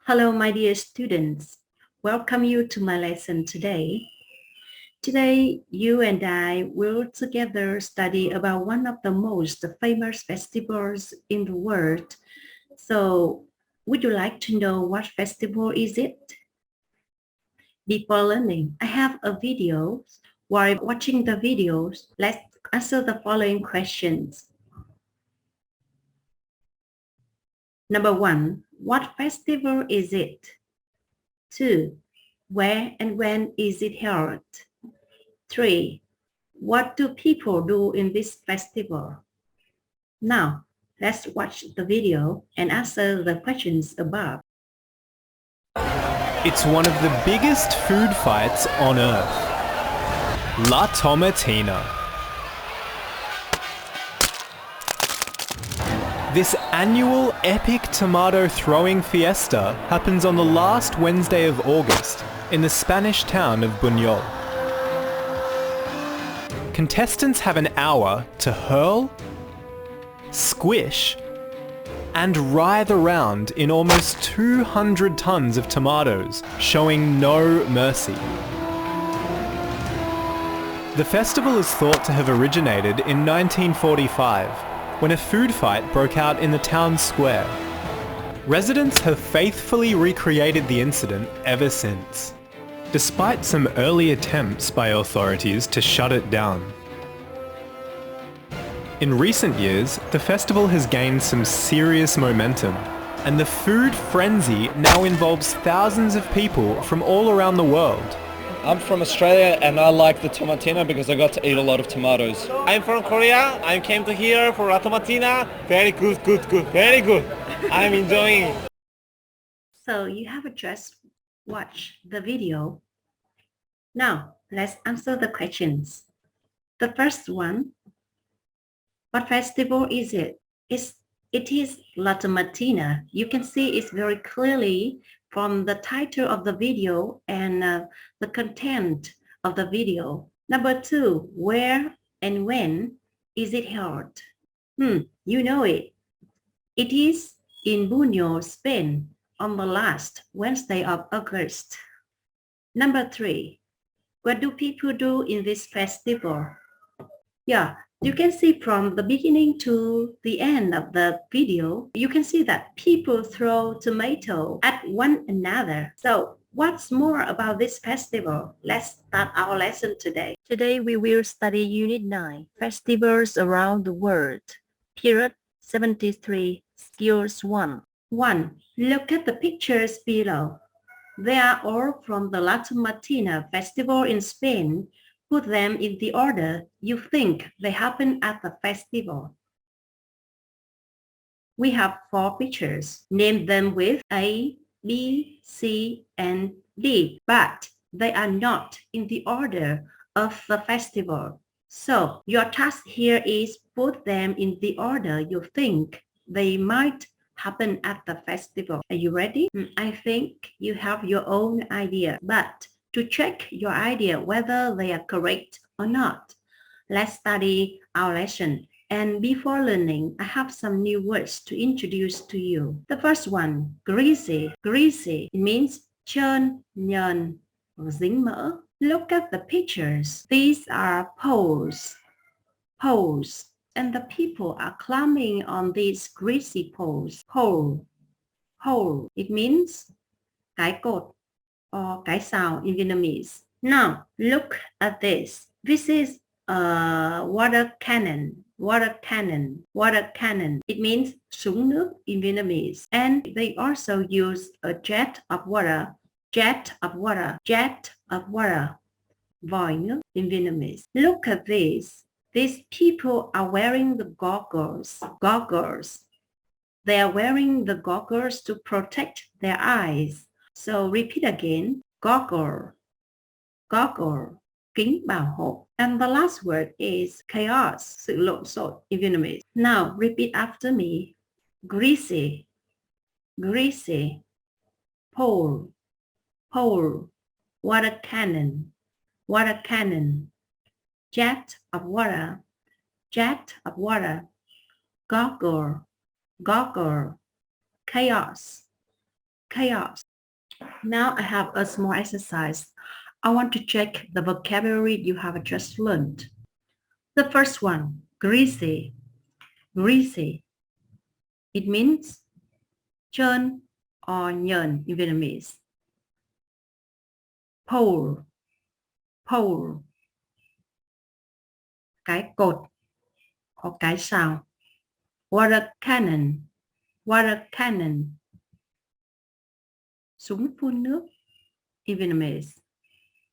Hello, my dear students. Welcome you to my lesson today. Today, you and I will together study about one of the most famous festivals in the world. So, would you like to know what festival is it? Before learning, I have a video. While watching the videos, let's answer the following questions. Number 1, what festival is it? 2, where and when is it held? 3, what do people do in this festival? Now, let's watch the video and answer the questions above. It's one of the biggest food fights on Earth. La Tomatina. This annual epic tomato throwing fiesta happens on the last Wednesday of August in the Spanish town of Buñol. Contestants have an hour to hurl, squish, and writhe around in almost 200 tons of tomatoes, showing no mercy. The festival is thought to have originated in 1945, when a food fight broke out in the town square. Residents have faithfully recreated the incident ever since, despite some early attempts by authorities to shut it down. In recent years, the festival has gained some serious momentum, and the food frenzy now involves thousands of people from all around the world. I'm from Australia and I like the tomatina because I got to eat a lot of tomatoes. I'm from Korea. I came to here for La Tomatina. Very good, very good. I'm enjoying it. So you have just watched the video. Now, let's answer the questions. The first one, what festival is it? It is La Tomatina. You can see it very clearly from the title of the video and the content of the video. Number 2, where and when is it held? You know it. It is in Buñol, Spain, on the last Wednesday of August. Number 3, what do people do in this festival? Yeah, you can see from the beginning to the end of the video, you can see that people throw tomato at one another. So what's more about this festival? Let's start our lesson today. Today we will study Unit 9, Festivals Around the World, Period 73, Skills 1. 1. Look at the pictures below. They are all from the La Tomatina festival in Spain. Put them in the order you think they happen at the festival. We have 4 pictures. Name them with A, B, C, and D, but they are not in the order of the festival. So your task here is put them in the order you think they might happen at the festival. Are you ready? I think you have your own idea, but to check your idea whether they are correct or not, let's study our lesson. And before learning, I have some new words to introduce to you. The first one, greasy. Greasy, it means trơn, nhờn, dính mỡ. Look at the pictures. These are poles. Poles. And the people are climbing on these greasy poles. Pole. Pole. It means cái cột or cái sào in Vietnamese. Now, look at this. This is a water cannon. Water cannon. Water cannon. It means súng nước in Vietnamese. And they also use a jet of water. Jet of water. Jet of water. Vòi nước in Vietnamese. Look at this. These people are wearing the goggles. Goggles. They are wearing the goggles to protect their eyes. So repeat again, goggle, goggle, kính bảo hộ. And the last word is chaos, sự lộn xộn in Vietnamese. Now repeat after me, greasy, greasy, pole, pole, water cannon, water cannon, jet of water, jet of water, goggle, goggle, chaos, chaos. Now I have a small exercise. I want to check the vocabulary you have just learned. The first one, greasy. Greasy. It means trơn or nhờn in Vietnamese. Pole. Pole. Cái cột hoặc cái sào. Water cannon. Water cannon. Súng phun nước in Vietnamese.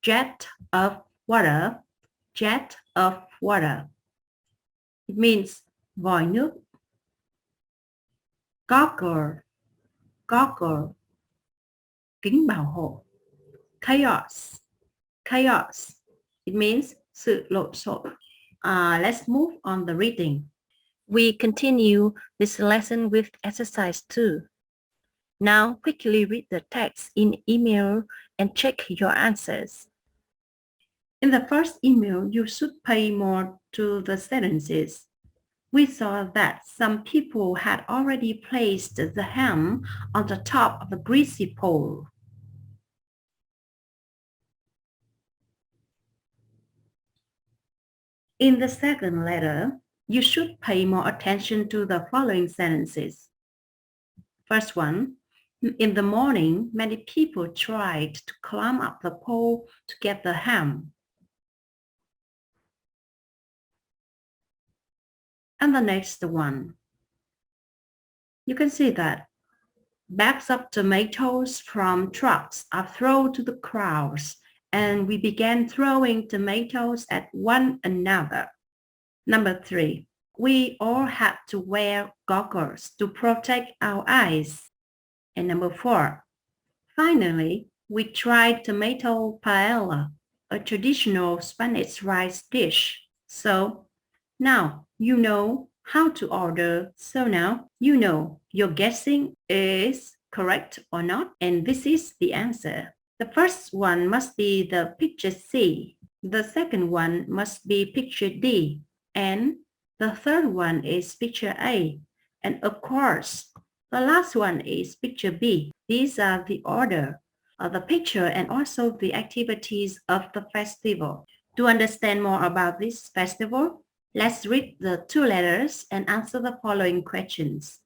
Jet of water. Jet of water. It means vòi nước. Goggle. Goggle. Kính bảo hộ. Chaos. Chaos. It means sự lộn xộn. Let's move on the reading. We continue this lesson with exercise 2. Now quickly read the text in email and check your answers. In the first email, you should pay more to the sentences. We saw that some people had already placed the ham on the top of a greasy pole. In the second letter, you should pay more attention to the following sentences. First one, in the morning, many people tried to climb up the pole to get the ham. And the next one, you can see that bags of tomatoes from trucks are thrown to the crowds, and we began throwing tomatoes at one another. Number 3, we all had to wear goggles to protect our eyes. And number 4, finally, we tried tomato paella, a traditional Spanish rice dish. So now you know how to order. So now you know your guessing is correct or not, and this is the answer. The first one must be the picture C. The second one must be picture D. And the third one is picture A. And of course, the last one is picture B. These are the order of the picture and also the activities of the festival. To understand more about this festival, let's read the 2 letters and answer the following questions.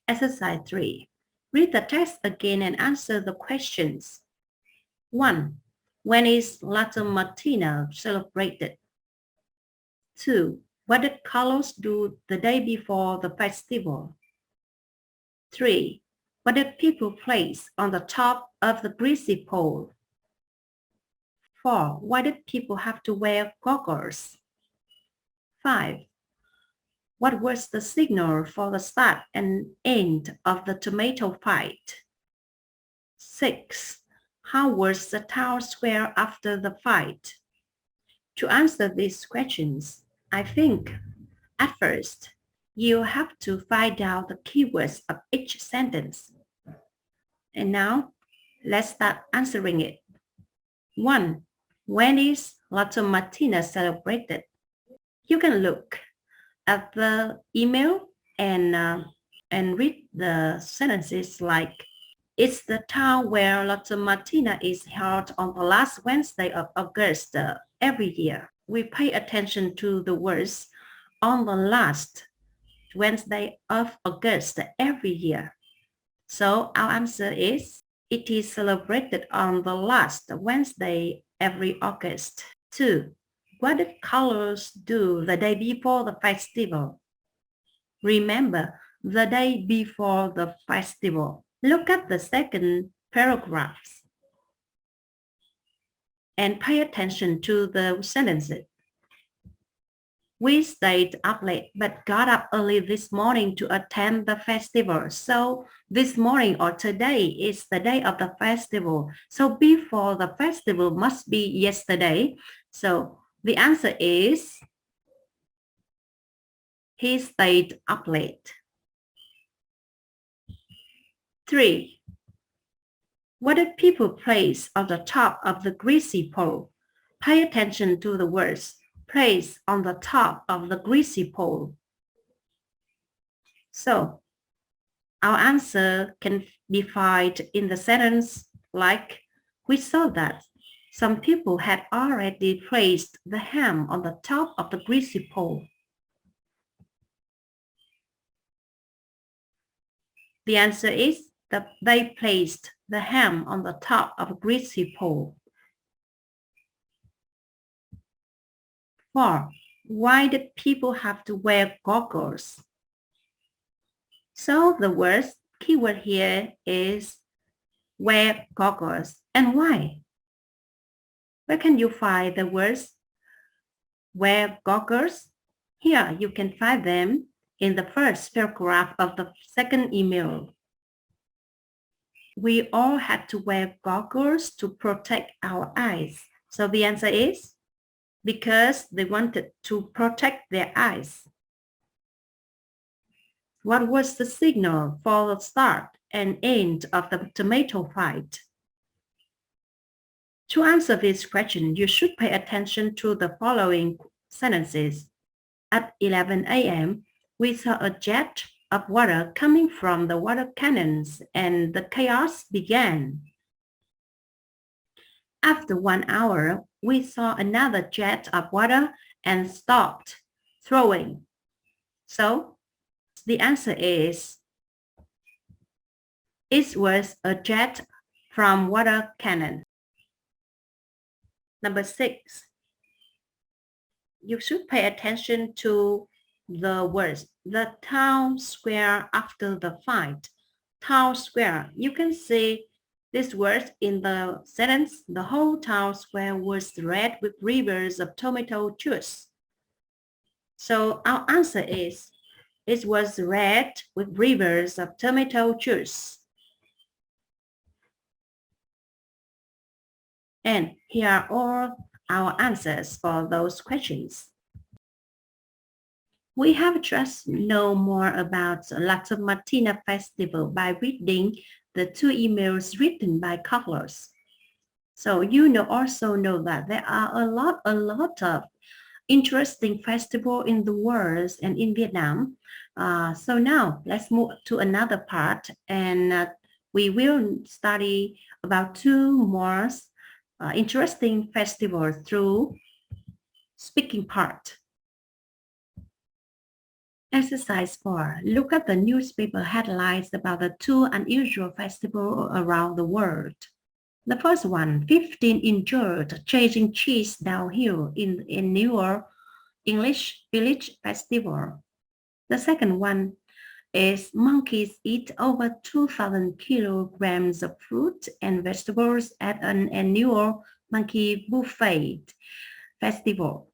Exercise 3. Read the text again and answer the questions. 1. When is Latte Martina celebrated? 2. What did Carlos do the day before the festival? 3. What did people place on the top of the greasy pole? 4. Why did people have to wear goggles? 5. What was the signal for the start and end of the tomato fight? 6. How was the town square after the fight? To answer these questions, I think at first you have to find out the keywords of each sentence. And now let's start answering it. 1. When is Latte Martina celebrated? You can look at the email and read the sentences like, it's the town where Latte Martina is held on the last Wednesday of August every year. We pay attention to the words on the last Wednesday of August every year. So our answer is, it is celebrated on the last Wednesday every August. 2. What did Carlos do the day before the festival? Remember, the day before the festival. Look at the second paragraphs and pay attention to the sentences. We stayed up late but got up early this morning to attend the festival. So this morning or today is the day of the festival. So before the festival must be yesterday. So the answer is, he stayed up late. 3. What did people place on the top of the greasy pole? Pay attention to the words place on the top of the greasy pole. So Our answer can be found in the sentence like, we saw that some people had already placed the ham on the top of the greasy pole. The answer is that they placed the ham on the top of a greasy pole. 4. Why did people have to wear goggles? So the keyword here is wear goggles. And why? Where can you find the words wear goggles? Here you can find them in the first paragraph of the second email. We all had to wear goggles to protect our eyes. So the answer is because they wanted to protect their eyes. What was the signal for the start and end of the tomato fight? To answer this question, you should pay attention to the following sentences. At 11 a.m., we saw a jet of water coming from the water cannons and the chaos began. After 1 hour, we saw another jet of water and stopped throwing. So the answer is, it was a jet from water cannon. Number 6, you should pay attention to the words, the town square after the fight. Town square, you can see this word in the sentence, the whole town square was red with rivers of tomato juice. So our answer is, it was red with rivers of tomato juice. And here are all our answers for those questions. We have just know more about La Tomatina Festival by reading the 2 emails written by Carlos. So you also know that there are a lot of interesting festivals in the world and in Vietnam. So now let's move to another part, and we will study about 2 more interesting festivals through speaking part. Exercise 4. Look at the newspaper headlines about the 2 unusual festivals around the world. The first one, 15 injured chasing cheese downhill in annual English Village Festival. The second one is monkeys eat over 2,000 kilograms of fruit and vegetables at an annual monkey buffet festival.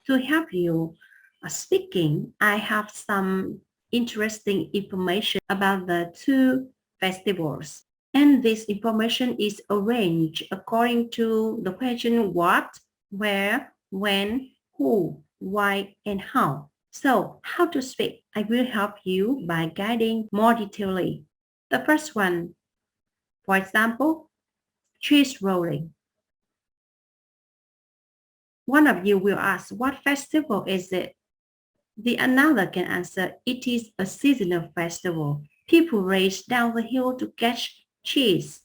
To help you speaking, I have some interesting information about the 2 festivals. And this information is arranged according to the question what, where, when, who, why, and how. So how to speak? I will help you by guiding more detailedly. The first one, for example, cheese rolling. One of you will ask, what festival is it? The another can answer, it is a seasonal festival. People race down the hill to catch cheese.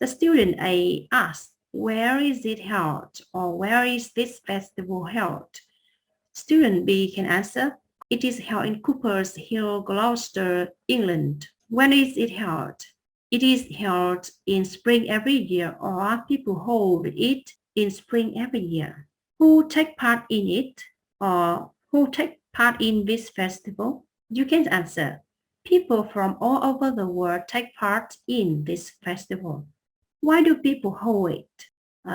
The student A asks, where is it held? Or where is this festival held? Student B can answer, it is held in Cooper's Hill, Gloucester, England. When is it held? It is held in spring every year, or people hold it in spring every year. Who take part in it? Or who take part in this festival? You can answer, people from all over the world take part in this festival. Why do people hold it?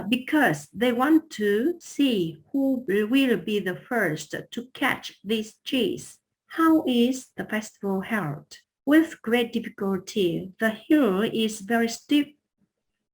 Because they want to see who will be the first to catch this cheese. How is the festival held? With great difficulty, the hill is very steep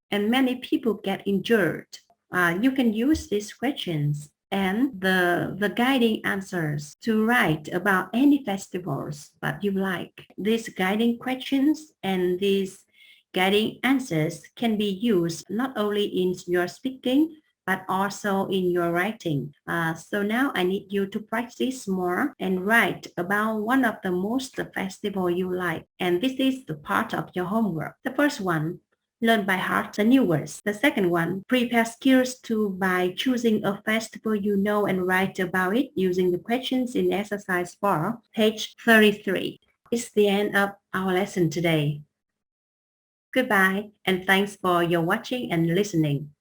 and many people get injured. You can use these questions and the guiding answers to write about any festivals that you like. These guiding questions and these guiding answers can be used not only in your speaking, but also in your writing. So now I need you to practice more and write about one of the most festival you like. And this is the part of your homework. The first one, learn by heart the new words. The second one, prepare skills by choosing a festival you know and write about it using the questions in exercise 4, page 33. It's the end of our lesson today. Goodbye and thanks for your watching and listening.